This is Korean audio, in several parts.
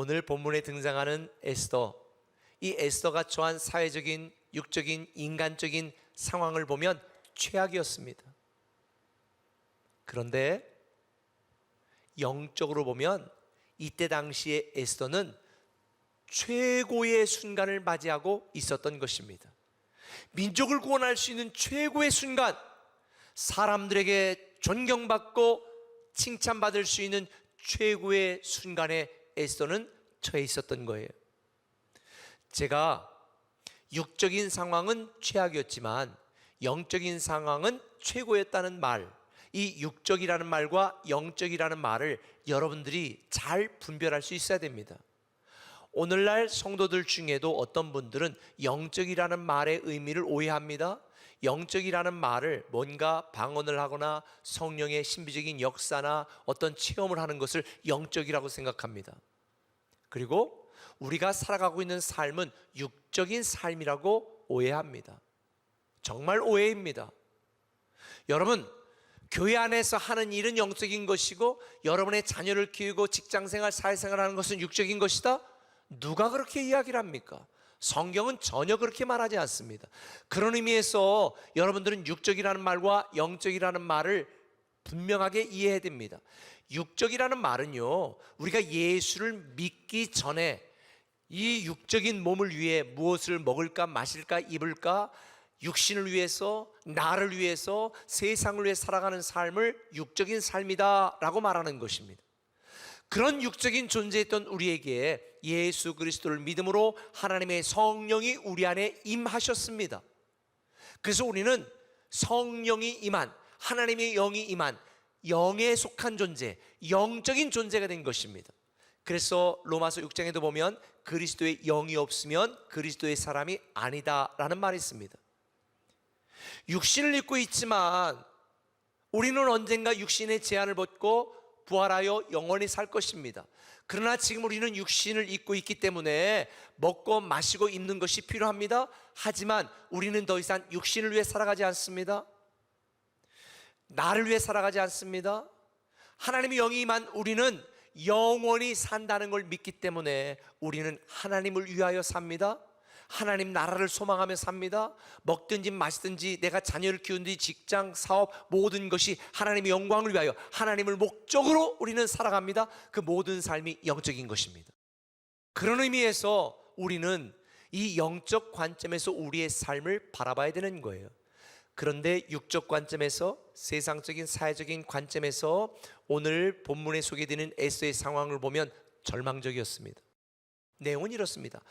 오늘 본문에 등장하는 에스더, 이 에스더가 처한 사회적인, 육적인, 인간적인 상황을 보면 최악이었습니다. 그런데 영적으로 보면 이때 당시에 에스더는 최고의 순간을 맞이하고 있었던 것입니다. 민족을 구원할 수 있는 최고의 순간, 사람들에게 존경받고 칭찬받을 수 있는 최고의 순간에 에스더는 처해 있었던 거예요. 제가 육적인 상황은 최악이었지만 영적인 상황은 최고였다는 말, 이 육적이라는 말과 영적이라는 말을 여러분들이 잘 분별할 수 있어야 됩니다. 오늘날 성도들 중에도 어떤 분들은 영적이라는 말의 의미를 오해합니다. 영적이라는 말을 뭔가 방언을 하거나 성령의 신비적인 역사나 어떤 체험을 하는 것을 영적이라고 생각합니다. 그리고 우리가 살아가고 있는 삶은 육적인 삶이라고 오해합니다. 정말 오해입니다. 여러분, 교회 안에서 하는 일은 영적인 것이고 여러분의 자녀를 키우고 직장생활, 사회생활 하는 것은 육적인 것이다? 누가 그렇게 이야기를 합니까? 성경은 전혀 그렇게 말하지 않습니다. 그런 의미에서 여러분들은 육적이라는 말과 영적이라는 말을 분명하게 이해해야 됩니다. 육적이라는 말은요, 우리가 예수를 믿기 전에 이 육적인 몸을 위해 무엇을 먹을까, 마실까, 입을까, 육신을 위해서, 나를 위해서, 세상을 위해 살아가는 삶을 육적인 삶이다 라고 말하는 것입니다. 그런 육적인 존재였던 우리에게 예수 그리스도를 믿음으로 하나님의 성령이 우리 안에 임하셨습니다. 그래서 우리는 성령이 임한, 하나님의 영이 임한 영에 속한 존재, 영적인 존재가 된 것입니다. 그래서 로마서 6장에도 보면 그리스도의 영이 없으면 그리스도의 사람이 아니다라는 말이 있습니다. 육신을 입고 있지만 우리는 언젠가 육신의 제한을 벗고 부활하여 영원히 살 것입니다. 그러나 지금 우리는 육신을 입고 있기 때문에 먹고 마시고 입는 것이 필요합니다. 하지만 우리는 더 이상 육신을 위해 살아가지 않습니다. 나를 위해 살아가지 않습니다. 하나님의 영이 임한 우리는 영원히 산다는 걸 믿기 때문에 우리는 하나님을 위하여 삽니다. 하나님 나라를 소망하며 삽니다. 먹든지 마시든지 내가 자녀를 키우든지 직장, 사업 모든 것이 하나님의 영광을 위하여 하나님을 목적으로 우리는 살아갑니다. 그 모든 삶이 영적인 것입니다. 그런 의미에서 우리는 이 영적 관점에서 우리의 삶을 바라봐야 되는 거예요. 그런데 육적 관점에서, 세상적인 사회적인 관점에서 오늘 본문에 소개되는 에스더의 상황을 보면 절망적이었습니다. 내용은 이렇습니다.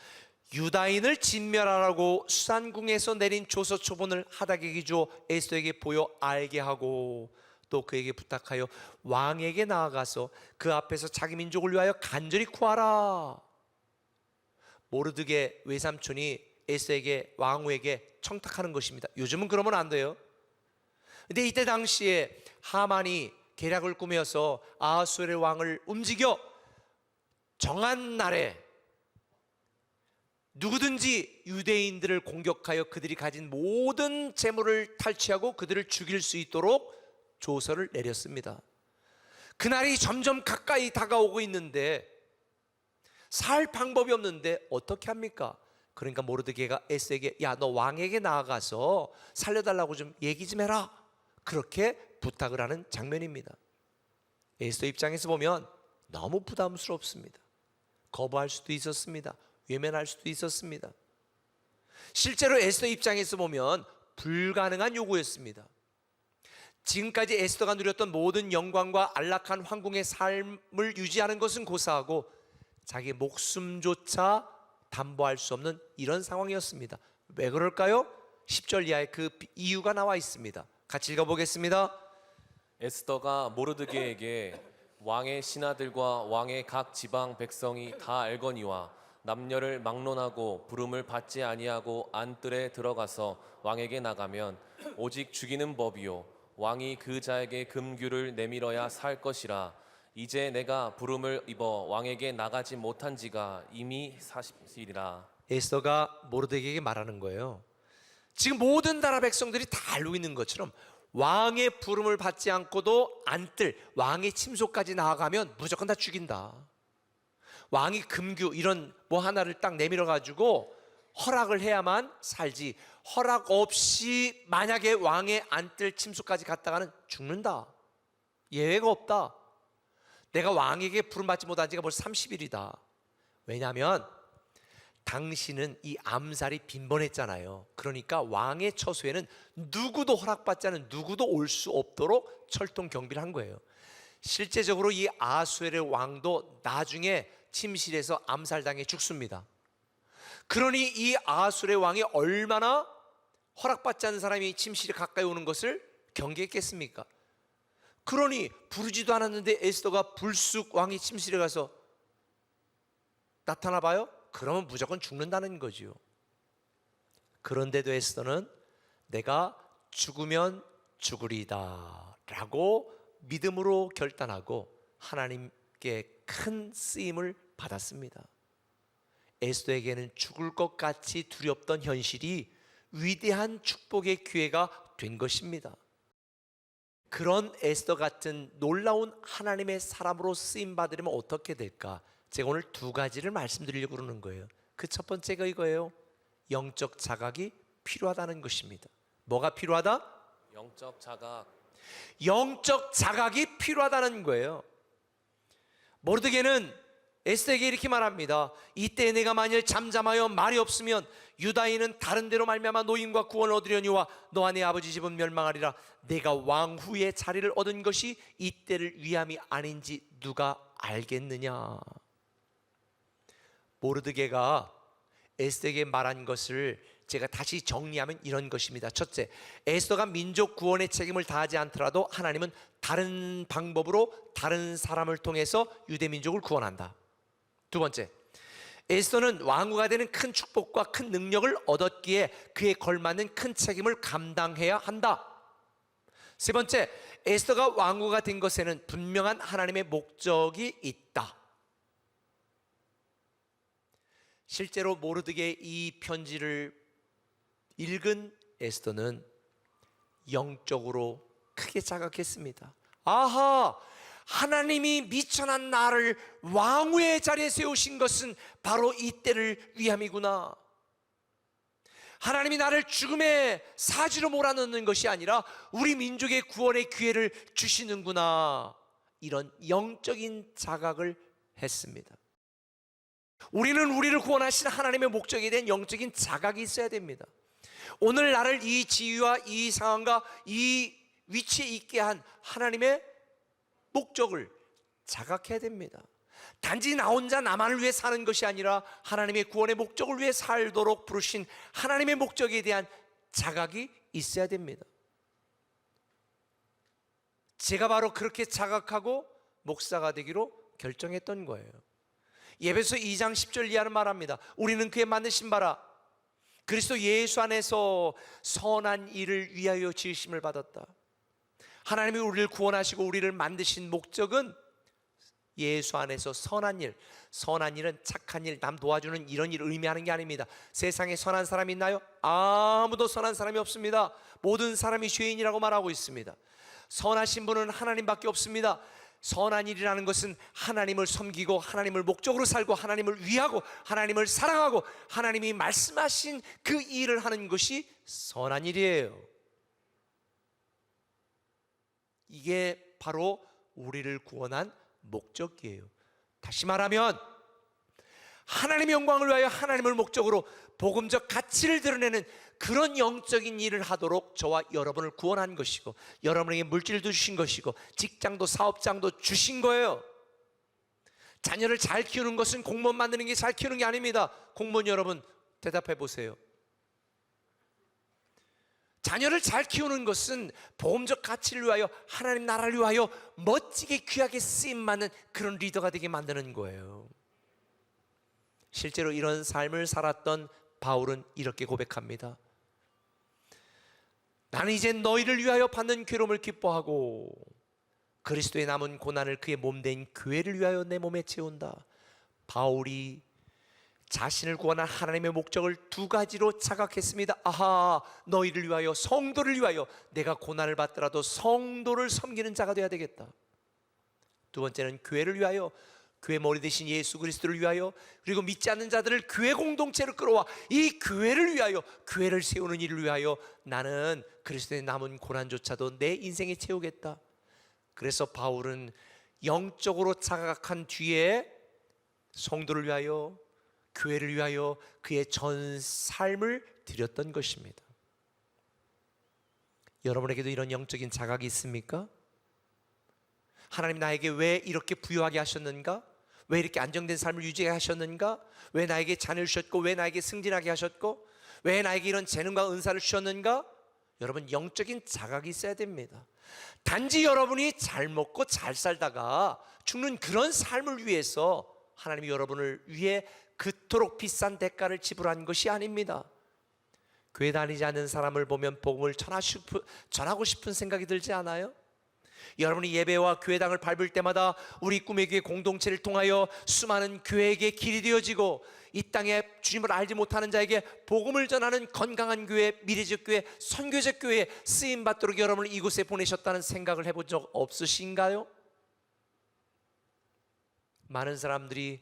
유다인을 진멸하라고 수산궁에서 내린 조서 초본을 하닥에게 주어 에스더에게 보여 알게 하고 또 그에게 부탁하여 왕에게 나아가서 그 앞에서 자기 민족을 위하여 간절히 구하라. 모르드게 외삼촌이 에스더에게, 왕후에게 청탁하는 것입니다. 요즘은 그러면 안 돼요. 근데 이때 당시에 하만이 계략을 꾸며서 아하수에르 왕을 움직여 정한 날에 누구든지 유대인들을 공격하여 그들이 가진 모든 재물을 탈취하고 그들을 죽일 수 있도록 조서를 내렸습니다. 그날이 점점 가까이 다가오고 있는데 살 방법이 없는데 어떻게 합니까? 그러니까 모르드게가 에스더에게 야, 너 왕에게 나아가서 살려달라고 좀 얘기 좀 해라. 그렇게 부탁을 하는 장면입니다. 에스더 입장에서 보면 너무 부담스럽습니다. 거부할 수도 있었습니다. 외면할 수도 있었습니다. 실제로 에스더 입장에서 보면 불가능한 요구였습니다. 지금까지 에스더가 누렸던 모든 영광과 안락한 황궁의 삶을 유지하는 것은 고사하고 자기 목숨조차 담보할 수 없는 이런 상황이었습니다. 왜 그럴까요? 10절 이하에 그 이유가 나와 있습니다. 같이 읽어보겠습니다. 에스더가 모르드게에게 왕의 신하들과 왕의 각 지방 백성이 다 알거니와 남녀를 막론하고 부름을 받지 아니하고 안뜰에 들어가서 왕에게 나가면 오직 죽이는 법이요 왕이 그 자에게 금규를 내밀어야 살 것이라. 이제 내가 부름을 입어 왕에게 나가지 못한 지가 이미 40일이라. 에스더가 모르드게에게 말하는 거예요. 지금 모든 나라 백성들이 다 알고 있는 것처럼 왕의 부름을 받지 않고도 안뜰, 왕의 침소까지 나아가면 무조건 다 죽인다. 왕이 금규 이런 뭐 하나를 딱 내밀어 가지고 허락을 해야만 살지, 허락 없이 만약에 왕의 안뜰 침소까지 갔다가는 죽는다. 예외가 없다. 내가 왕에게 부름받지 못한 지가 벌써 30일이다. 왜냐하면 당신은 이 암살이 빈번했잖아요. 그러니까 왕의 처소에는 누구도 허락받지 않은 누구도 올 수 없도록 철통 경비를 한 거예요. 실제적으로 이 아수에르 왕도 나중에 침실에서 암살당해 죽습니다. 그러니 이 아수르의 왕이 얼마나 허락받지 않은 사람이 침실에 가까이 오는 것을 경계했겠습니까? 그러니 부르지도 않았는데 에스더가 불쑥 왕이 침실에 가서 나타나 봐요? 그러면 무조건 죽는다는 거지요. 그런데도 에스더는 내가 죽으면 죽으리다 라고 믿음으로 결단하고 하나님께 큰 쓰임을 받았습니다. 에스더에게는 죽을 것 같이 두렵던 현실이 위대한 축복의 기회가 된 것입니다. 그런 에스더 같은 놀라운 하나님의 사람으로 쓰임 받으려면 어떻게 될까? 제가 오늘 두 가지를 말씀드리려고 그러는 거예요. 그 첫 번째가 이거예요. 영적 자각이 필요하다는 것입니다. 뭐가 필요하다? 영적 자각. 영적 자각이 필요하다는 거예요. 모르드게는 에스더에게 이렇게 말합니다. 이때 내가 만일 잠잠하여 말이 없으면 유다인은 다른 데로 말미암아 노임과 구원을 얻으려니와 너와 네 아버지 집은 멸망하리라. 내가 왕후의 자리를 얻은 것이 이때를 위함이 아닌지 누가 알겠느냐. 모르드게가 에스더에게 말한 것을 제가 다시 정리하면 이런 것입니다. 첫째, 에스더가 민족 구원의 책임을 다하지 않더라도 하나님은 다른 방법으로 다른 사람을 통해서 유대 민족을 구원한다. 두 번째, 에스더는 왕후가 되는 큰 축복과 큰 능력을 얻었기에 그에 걸맞는 큰 책임을 감당해야 한다. 세 번째, 에스더가 왕후가 된 것에는 분명한 하나님의 목적이 있다. 실제로 모르드게의 이 편지를 읽은 에스더는 영적으로 크게 자각했습니다. 아하, 하나님이 미천한 나를 왕후의 자리에 세우신 것은 바로 이때를 위함이구나. 하나님이 나를 죽음의 사지로 몰아넣는 것이 아니라 우리 민족의 구원의 기회를 주시는구나. 이런 영적인 자각을 했습니다. 우리는 우리를 구원하신 하나님의 목적에 대한 영적인 자각이 있어야 됩니다. 오늘 나를 이 지위와 이 상황과 이 위치에 있게 한 하나님의 목적을 자각해야 됩니다. 단지 나 혼자 나만을 위해 사는 것이 아니라 하나님의 구원의 목적을 위해 살도록 부르신 하나님의 목적에 대한 자각이 있어야 됩니다. 제가 바로 그렇게 자각하고 목사가 되기로 결정했던 거예요. 에베소 2장 10절 이하는 말합니다. 우리는 그의 만드신 바라 그리스도 예수 안에서 선한 일을 위하여 지으심을 받았다. 하나님이 우리를 구원하시고 우리를 만드신 목적은 예수 안에서 선한 일, 선한 일은 착한 일, 남 도와주는 이런 일을 의미하는 게 아닙니다. 세상에 선한 사람이 있나요? 아무도 선한 사람이 없습니다. 모든 사람이 죄인이라고 말하고 있습니다. 선하신 분은 하나님밖에 없습니다. 선한 일이라는 것은 하나님을 섬기고 하나님을 목적으로 살고 하나님을 위하고 하나님을 사랑하고 하나님이 말씀하신 그 일을 하는 것이 선한 일이에요. 이게 바로 우리를 구원한 목적이에요. 다시 말하면 하나님의 영광을 위하여 하나님을 목적으로 복음적 가치를 드러내는 그런 영적인 일을 하도록 저와 여러분을 구원한 것이고 여러분에게 물질도 주신 것이고 직장도 사업장도 주신 거예요. 자녀를 잘 키우는 것은 공무원 만드는 게 잘 키우는 게 아닙니다. 공무원 여러분 대답해 보세요. 자녀를 잘 키우는 것은 복음적 가치를 위하여 하나님 나라를 위하여 멋지게 귀하게 쓰임받는 그런 리더가 되게 만드는 거예요. 실제로 이런 삶을 살았던 바울은 이렇게 고백합니다. 나는 이제 너희를 위하여 받는 괴로움을 기뻐하고 그리스도의 남은 고난을 그의 몸된 교회를 위하여 내 몸에 채운다. 바울이 자신을 구원한 하나님의 목적을 두 가지로 자각했습니다. 아하, 너희를 위하여, 성도를 위하여 내가 고난을 받더라도 성도를 섬기는 자가 되어야 되겠다. 두 번째는 교회를 위하여, 교회 머리 대신 예수 그리스도를 위하여, 그리고 믿지 않는 자들을 교회 공동체로 끌어와 이 교회를 위하여, 교회를 세우는 일을 위하여 나는 그리스도의 남은 고난조차도 내 인생에 채우겠다. 그래서 바울은 영적으로 자각한 뒤에 성도를 위하여, 교회를 위하여 그의 전 삶을 드렸던 것입니다. 여러분에게도 이런 영적인 자각이 있습니까? 하나님 나에게 왜 이렇게 부유하게 하셨는가? 왜 이렇게 안정된 삶을 유지하게 하셨는가? 왜 나에게 자녀를 주셨고, 왜 나에게 승진하게 하셨고, 왜 나에게 이런 재능과 은사를 주셨는가? 여러분, 영적인 자각이 있어야 됩니다. 단지 여러분이 잘 먹고 잘 살다가 죽는 그런 삶을 위해서 하나님이 여러분을 위해 그토록 비싼 대가를 지불한 것이 아닙니다. 교회 다니지 않는 사람을 보면 복음을 전하고 싶은 생각이 들지 않아요? 여러분이 예배와 교회당을 밟을 때마다 우리 꿈의 교회 공동체를 통하여 수많은 교회에게 길이 되어지고, 이 땅에 주님을 알지 못하는 자에게 복음을 전하는 건강한 교회, 미래적 교회, 선교적 교회에 쓰임받도록 여러분을 이곳에 보내셨다는 생각을 해본 적 없으신가요? 많은 사람들이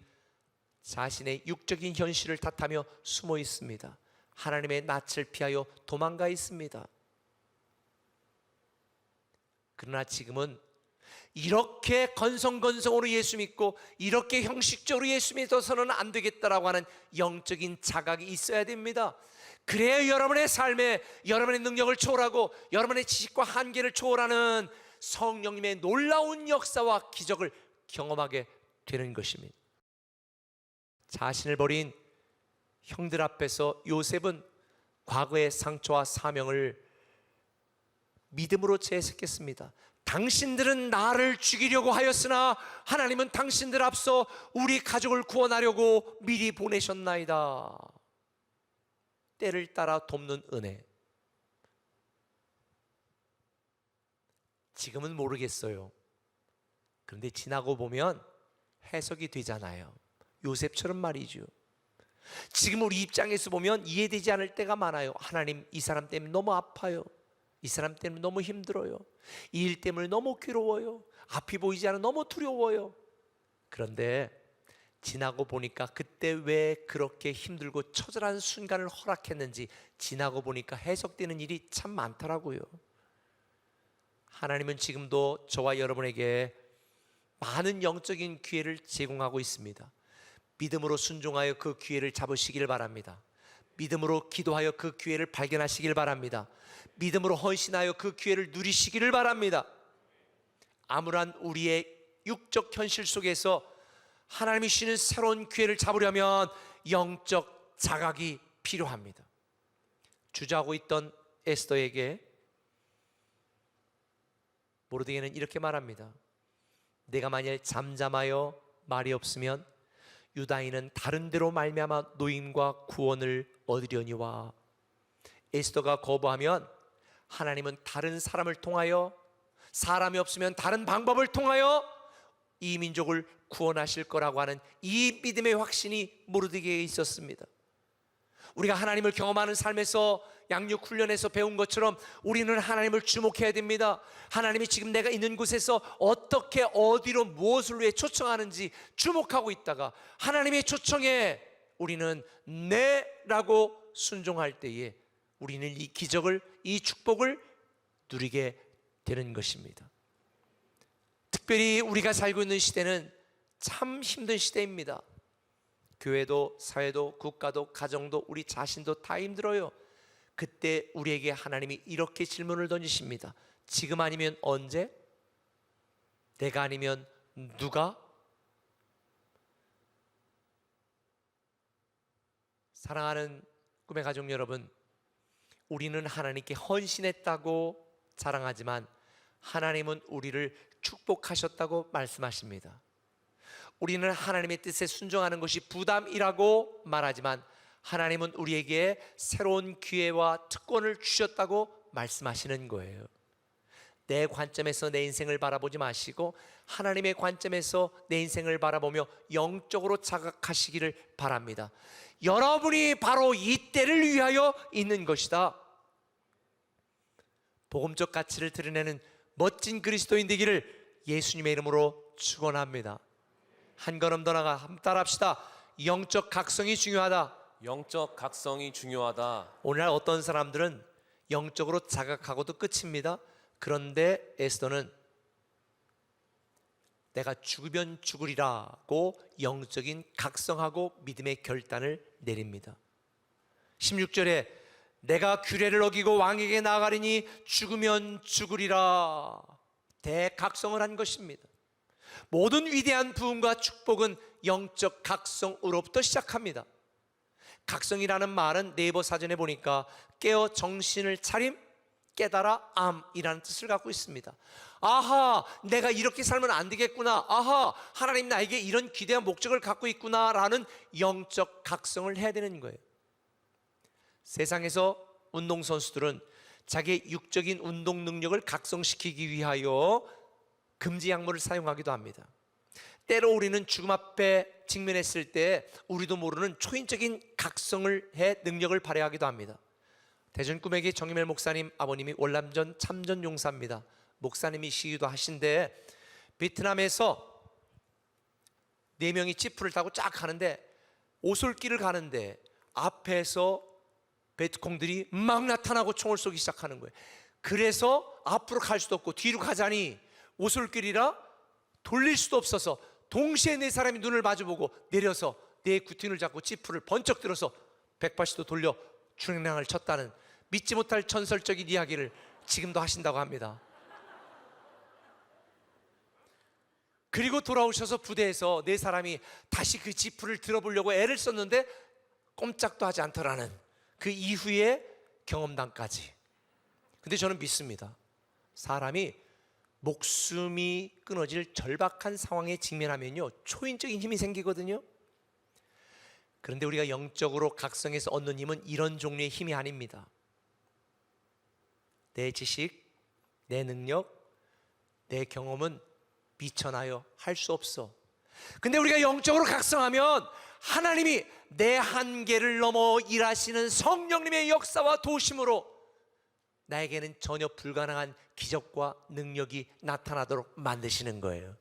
자신의 육적인 현실을 탓하며 숨어 있습니다. 하나님의 낯을 피하여 도망가 있습니다. 그러나 지금은 이렇게 건성건성으로 예수 믿고 이렇게 형식적으로 예수 믿어서는 안 되겠다라고 하는 영적인 자각이 있어야 됩니다. 그래야 여러분의 삶에 여러분의 능력을 초월하고 여러분의 지식과 한계를 초월하는 성령님의 놀라운 역사와 기적을 경험하게 되는 것입니다. 자신을 버린 형들 앞에서 요셉은 과거의 상처와 사명을 믿음으로 재해석했습니다. 당신들은 나를 죽이려고 하였으나 하나님은 당신들 앞서 우리 가족을 구원하려고 미리 보내셨나이다. 때를 따라 돕는 은혜. 지금은 모르겠어요. 그런데 지나고 보면 해석이 되잖아요. 요셉처럼 말이죠. 지금 우리 입장에서 보면 이해되지 않을 때가 많아요. 하나님, 이 사람 때문에 너무 아파요. 이 사람 때문에 너무 힘들어요. 이 일 때문에 너무 괴로워요. 앞이 보이지 않아 너무 두려워요. 그런데 지나고 보니까 그때 왜 그렇게 힘들고 처절한 순간을 허락했는지 지나고 보니까 해석되는 일이 참 많더라고요. 하나님은 지금도 저와 여러분에게 많은 영적인 기회를 제공하고 있습니다. 믿음으로 순종하여 그 기회를 잡으시길 바랍니다. 믿음으로 기도하여 그 기회를 발견하시길 바랍니다. 믿음으로 헌신하여 그 기회를 누리시기를 바랍니다. 암울한 우리의 육적 현실 속에서 하나님이 주시는 새로운 기회를 잡으려면 영적 자각이 필요합니다. 주저하고 있던 에스더에게 모르드게는 이렇게 말합니다. 내가 만일 잠잠하여 말이 없으면 유다인은 다른 데로 말미암아 노임과 구원을 얻으려니와. 에스더가 거부하면 하나님은 다른 사람을 통하여, 사람이 없으면 다른 방법을 통하여 이 민족을 구원하실 거라고 하는 이 믿음의 확신이 모르드게에 있었습니다. 우리가 하나님을 경험하는 삶에서 양육 훈련에서 배운 것처럼 우리는 하나님을 주목해야 됩니다. 하나님이 지금 내가 있는 곳에서 어떻게 어디로 무엇을 위해 초청하는지 주목하고 있다가 하나님의 초청에 우리는 네라고 순종할 때에 우리는 이 기적을, 이 축복을 누리게 되는 것입니다. 특별히 우리가 살고 있는 시대는 참 힘든 시대입니다. 교회도 사회도 국가도 가정도 우리 자신도 다 힘들어요. 그때 우리에게 하나님이 이렇게 질문을 던지십니다. 지금 아니면 언제? 내가 아니면 누가? 사랑하는 꿈의 가족 여러분, 우리는 하나님께 헌신했다고 자랑하지만 하나님은 우리를 축복하셨다고 말씀하십니다. 우리는 하나님의 뜻에 순종하는 것이 부담이라고 말하지만 하나님은 우리에게 새로운 기회와 특권을 주셨다고 말씀하시는 거예요. 내 관점에서 내 인생을 바라보지 마시고 하나님의 관점에서 내 인생을 바라보며 영적으로 자각하시기를 바랍니다. 여러분이 바로 이 때를 위하여 있는 것이다. 복음적 가치를 드러내는 멋진 그리스도인 되기를 예수님의 이름으로 축원합니다. 한 걸음 더 나가 한번 따라합시다. 영적 각성이 중요하다. 영적 각성이 중요하다. 오늘날 어떤 사람들은 영적으로 자각하고도 끝입니다. 그런데 에스더는 내가 죽으면 죽으리라고 영적인 각성하고 믿음의 결단을 내립니다. 16절에 내가 규례를 어기고 왕에게 나아가리니 죽으면 죽으리라. 대각성을 한 것입니다. 모든 위대한 부흥과 축복은 영적 각성으로부터 시작합니다. 각성이라는 말은 네이버 사전에 보니까 깨어 정신을 차림, 깨달아 암이라는 뜻을 갖고 있습니다. 아하, 내가 이렇게 살면 안 되겠구나. 아하, 하나님 나에게 이런 기대한 목적을 갖고 있구나라는 영적 각성을 해야 되는 거예요. 세상에서 운동선수들은 자기의 육적인 운동 능력을 각성시키기 위하여 금지 약물을 사용하기도 합니다. 때로 우리는 죽음 앞에 직면했을 때 우리도 모르는 초인적인 각성을 해 능력을 발휘하기도 합니다. 대전 꿈에기 정임일 목사님 아버님이 월남전 참전 용사입니다. 목사님이시기도 하신데 베트남에서 4명이 지프를 타고 쫙 가는데 오솔길을 가는데 앞에서 베트콩들이 막 나타나고 총을 쏘기 시작하는 거예요. 그래서 앞으로 갈 수도 없고 뒤로 가자니 오솔길이라 돌릴 수도 없어서 동시에 4사람이 눈을 마주보고 내려서 내 구틴을 잡고 지프를 번쩍 들어서 180도 돌려 중량을 쳤다는 믿지 못할 전설적인 이야기를 지금도 하신다고 합니다. 그리고 돌아오셔서 부대에서 4사람이 다시 그 지프를 들어보려고 애를 썼는데 꼼짝도 하지 않더라는 그 이후의 경험담까지. 근데 저는 믿습니다. 사람이 목숨이 끊어질 절박한 상황에 직면하면요 초인적인 힘이 생기거든요. 그런데 우리가 영적으로 각성해서 얻는 힘은 이런 종류의 힘이 아닙니다. 내 지식, 내 능력, 내 경험은 미천하여 할 수 없어. 근데 우리가 영적으로 각성하면 하나님이 내 한계를 넘어 일하시는 성령님의 역사와 도심으로 나에게는 전혀 불가능한 기적과 능력이 나타나도록 만드시는 거예요.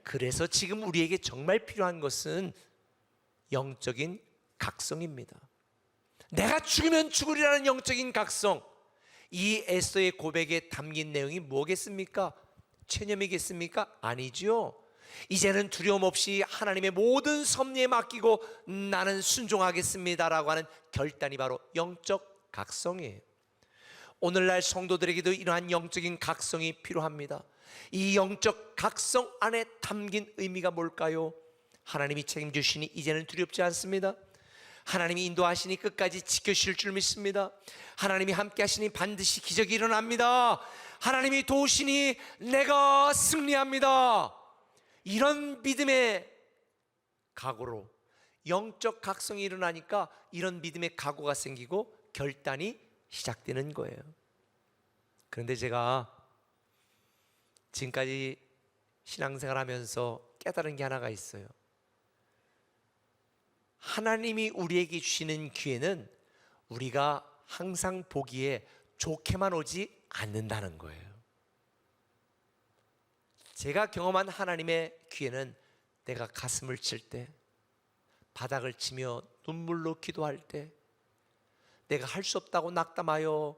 그래서 지금 우리에게 정말 필요한 것은 영적인 각성입니다. 내가 죽으면 죽으리라는 영적인 각성. 이 에스더의 고백에 담긴 내용이 뭐겠습니까? 체념이겠습니까? 아니죠. 이제는 두려움 없이 하나님의 모든 섭리에 맡기고 나는 순종하겠습니다라고 하는 결단이 바로 영적 각성이에요. 오늘날 성도들에게도 이러한 영적인 각성이 필요합니다. 이 영적 각성 안에 담긴 의미가 뭘까요? 하나님이 책임주시니 이제는 두렵지 않습니다. 하나님이 인도하시니 끝까지 지켜주실 줄 믿습니다. 하나님이 함께 하시니 반드시 기적이 일어납니다. 하나님이 도우시니 내가 승리합니다. 이런 믿음의 각오로 영적 각성이 일어나니까 이런 믿음의 각오가 생기고 결단이 시작되는 거예요. 그런데 제가 지금까지 신앙생활 하면서 깨달은 게 하나가 있어요. 하나님이 우리에게 주시는 기회는 우리가 항상 보기에 좋게만 오지 않는다는 거예요. 제가 경험한 하나님의 기회는 내가 가슴을 칠 때, 바닥을 치며 눈물로 기도할 때, 내가 할 수 없다고 낙담하여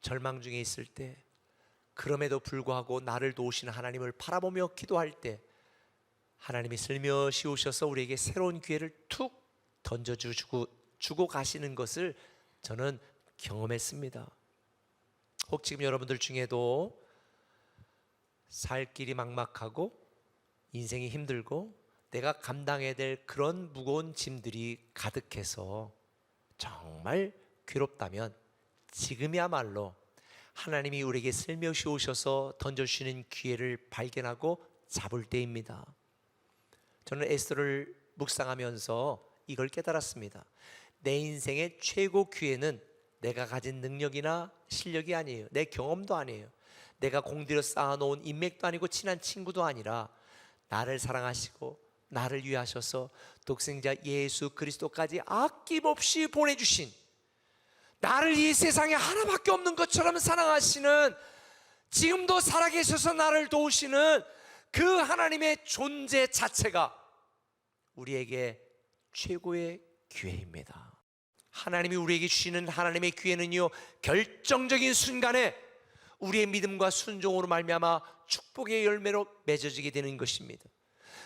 절망 중에 있을 때, 그럼에도 불구하고 나를 도우시는 하나님을 바라보며 기도할 때 하나님이 슬며시 오셔서 우리에게 새로운 기회를 툭 던져주고 가시는 것을 저는 경험했습니다. 혹 지금 여러분들 중에도 살 길이 막막하고 인생이 힘들고 내가 감당해야 될 그런 무거운 짐들이 가득해서 정말 괴롭다면 지금이야말로 하나님이 우리에게 슬며시 오셔서 던져주시는 기회를 발견하고 잡을 때입니다. 저는 에스더를 묵상하면서 이걸 깨달았습니다. 내 인생의 최고 기회는 내가 가진 능력이나 실력이 아니에요. 내 경험도 아니에요. 내가 공들여 쌓아놓은 인맥도 아니고 친한 친구도 아니라 나를 사랑하시고 나를 위하셔서 독생자 예수 그리스도까지 아낌없이 보내주신, 나를 이 세상에 하나밖에 없는 것처럼 사랑하시는, 지금도 살아계셔서 나를 도우시는 그 하나님의 존재 자체가 우리에게 최고의 기회입니다. 하나님이 우리에게 주시는 하나님의 기회는요, 결정적인 순간에 우리의 믿음과 순종으로 말미암아 축복의 열매로 맺어지게 되는 것입니다.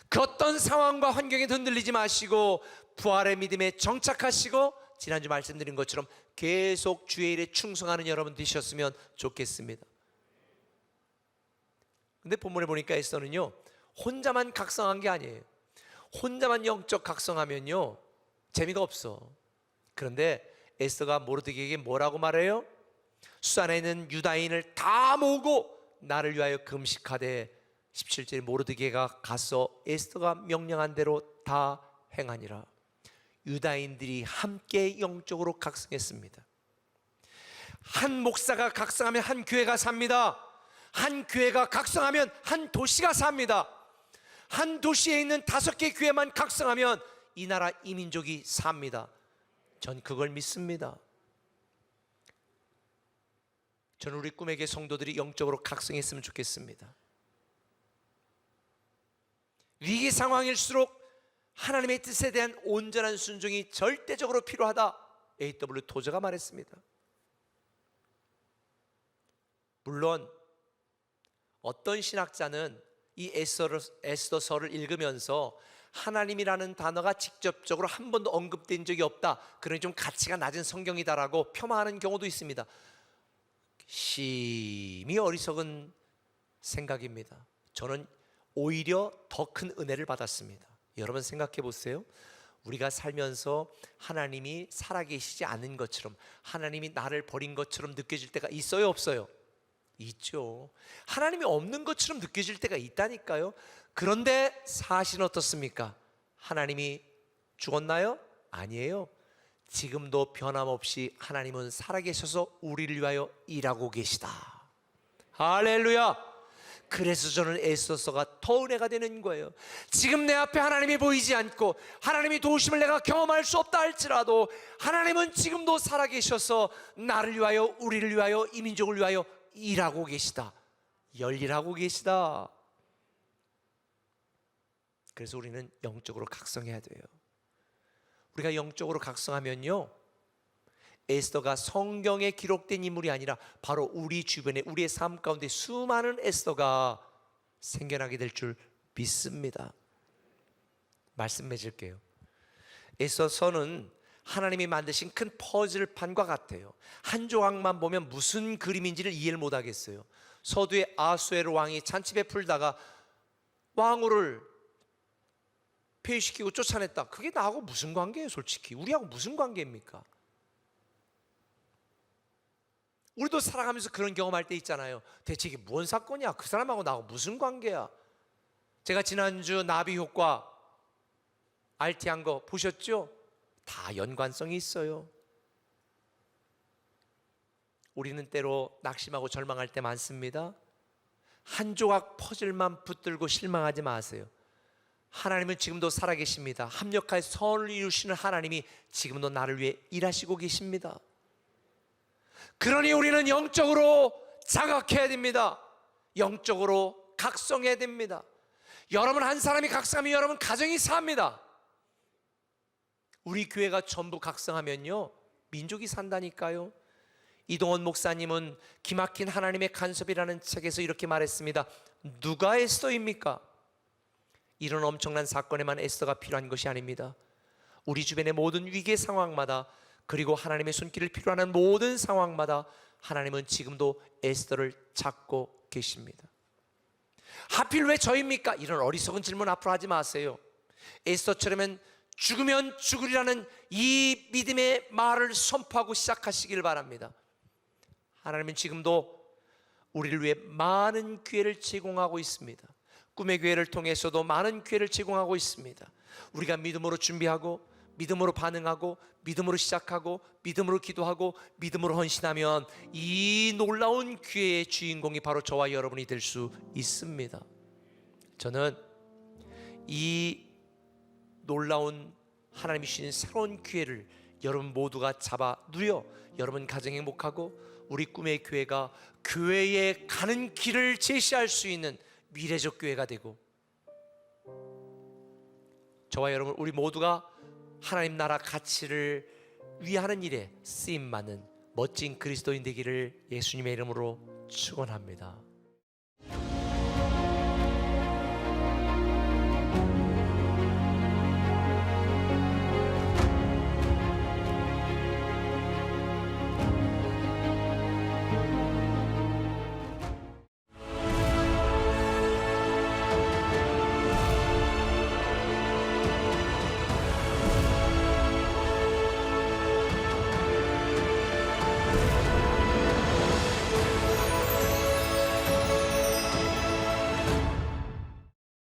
그 어떤 상황과 환경에 흔들리지 마시고 부활의 믿음에 정착하시고 지난주 말씀드린 것처럼 계속 주의 일에 충성하는 여러분 되셨으면 좋겠습니다. 근데 본문에 보니까 에스더는요, 혼자만 각성한 게 아니에요. 혼자만 영적 각성하면요 재미가 없어. 그런데 에스더가 모르드게에게 뭐라고 말해요? 수산에 있는 유다인을 다 모으고 나를 위하여 금식하되 17절에 모르드게가 가서 에스더가 명령한 대로 다 행하니라. 유다인들이 함께 영적으로 각성했습니다. 한 목사가 각성하면 한 교회가 삽니다. 한 교회가 각성하면 한 도시가 삽니다. 한 도시에 있는 5개 교회만 각성하면 이 나라 이 민족이 삽니다. 전 그걸 믿습니다. 저는 우리 꿈에게 성도들이 영적으로 각성했으면 좋겠습니다. 위기 상황일수록 하나님의 뜻에 대한 온전한 순종이 절대적으로 필요하다. A.W. 토저가 말했습니다. 물론 어떤 신학자는 이 에스더서를 읽으면서 하나님이라는 단어가 직접적으로 한 번도 언급된 적이 없다, 그러니 좀 가치가 낮은 성경이다라고 폄하하는 경우도 있습니다. 심히 어리석은 생각입니다. 저는 오히려 더 큰 은혜를 받았습니다. 여러분 생각해 보세요. 우리가 살면서 하나님이 살아계시지 않은 것처럼, 하나님이 나를 버린 것처럼 느껴질 때가 있어요, 없어요? 있죠. 하나님이 없는 것처럼 느껴질 때가 있다니까요. 그런데 사실은 어떻습니까? 하나님이 죽었나요? 아니에요. 지금도 변함없이 하나님은 살아계셔서 우리를 위하여 일하고 계시다. 할렐루야. 그래서 저는 에스더서가 더 은혜가 되는 거예요. 지금 내 앞에 하나님이 보이지 않고 하나님이 도우심을 내가 경험할 수 없다 할지라도 하나님은 지금도 살아계셔서 나를 위하여, 우리를 위하여, 이 민족을 위하여 일하고 계시다. 열일하고 계시다. 그래서 우리는 영적으로 각성해야 돼요. 우리가 영적으로 각성하면요, 에스더가 성경에 기록된 인물이 아니라 바로 우리 주변에, 우리의 삶 가운데 수많은 에스더가 생겨나게 될 줄 믿습니다. 말씀 맺을게요. 에스더서는 하나님이 만드신 큰 퍼즐판과 같아요. 한 조각만 보면 무슨 그림인지를 이해를 못하겠어요. 서두에 아수에르 왕이 잔치 베풀다가 왕후를 폐위시키고 쫓아냈다. 그게 나하고 무슨 관계예요? 솔직히 우리하고 무슨 관계입니까? 우리도 살아가면서 그런 경험할 때 있잖아요. 대체 이게 뭔 사건이야? 그 사람하고 나하고 무슨 관계야? 제가 지난주 나비 효과 RT한 거 보셨죠? 다 연관성이 있어요. 우리는 때로 낙심하고 절망할 때 많습니다. 한 조각 퍼즐만 붙들고 실망하지 마세요. 하나님은 지금도 살아계십니다. 합력하여 선을 이루시는 하나님이 지금도 나를 위해 일하시고 계십니다. 그러니 우리는 영적으로 자각해야 됩니다. 영적으로 각성해야 됩니다. 여러분 한 사람이 각성하면 여러분 가정이 삽니다. 우리 교회가 전부 각성하면요 민족이 산다니까요. 이동원 목사님은 기막힌 하나님의 간섭이라는 책에서 이렇게 말했습니다. 누가 에스더입니까? 이런 엄청난 사건에만 에스더가 필요한 것이 아닙니다. 우리 주변의 모든 위기의 상황마다, 그리고 하나님의 손길을 필요로 하는 모든 상황마다 하나님은 지금도 에스더를 찾고 계십니다. 하필 왜 저입니까? 이런 어리석은 질문 앞으로 하지 마세요. 에스더처럼 죽으면 죽으리라는 이 믿음의 말을 선포하고 시작하시길 바랍니다. 하나님은 지금도 우리를 위해 많은 기회를 제공하고 있습니다. 꿈의 기회를 통해서도 많은 기회를 제공하고 있습니다. 우리가 믿음으로 준비하고, 믿음으로 반응하고, 믿음으로 시작하고, 믿음으로 기도하고, 믿음으로 헌신하면 이 놀라운 기회의 주인공이 바로 저와 여러분이 될 수 있습니다. 저는 이 놀라운 하나님이 주신 새로운 기회를 여러분 모두가 잡아 누려 여러분 가정 행복하고 우리 꿈의 교회가 교회에 가는 길을 제시할 수 있는 미래적 교회가 되고, 저와 여러분 우리 모두가 하나님 나라 가치를 위하는 일에 쓰임받는 멋진 그리스도인 되기를 예수님의 이름으로 축원합니다.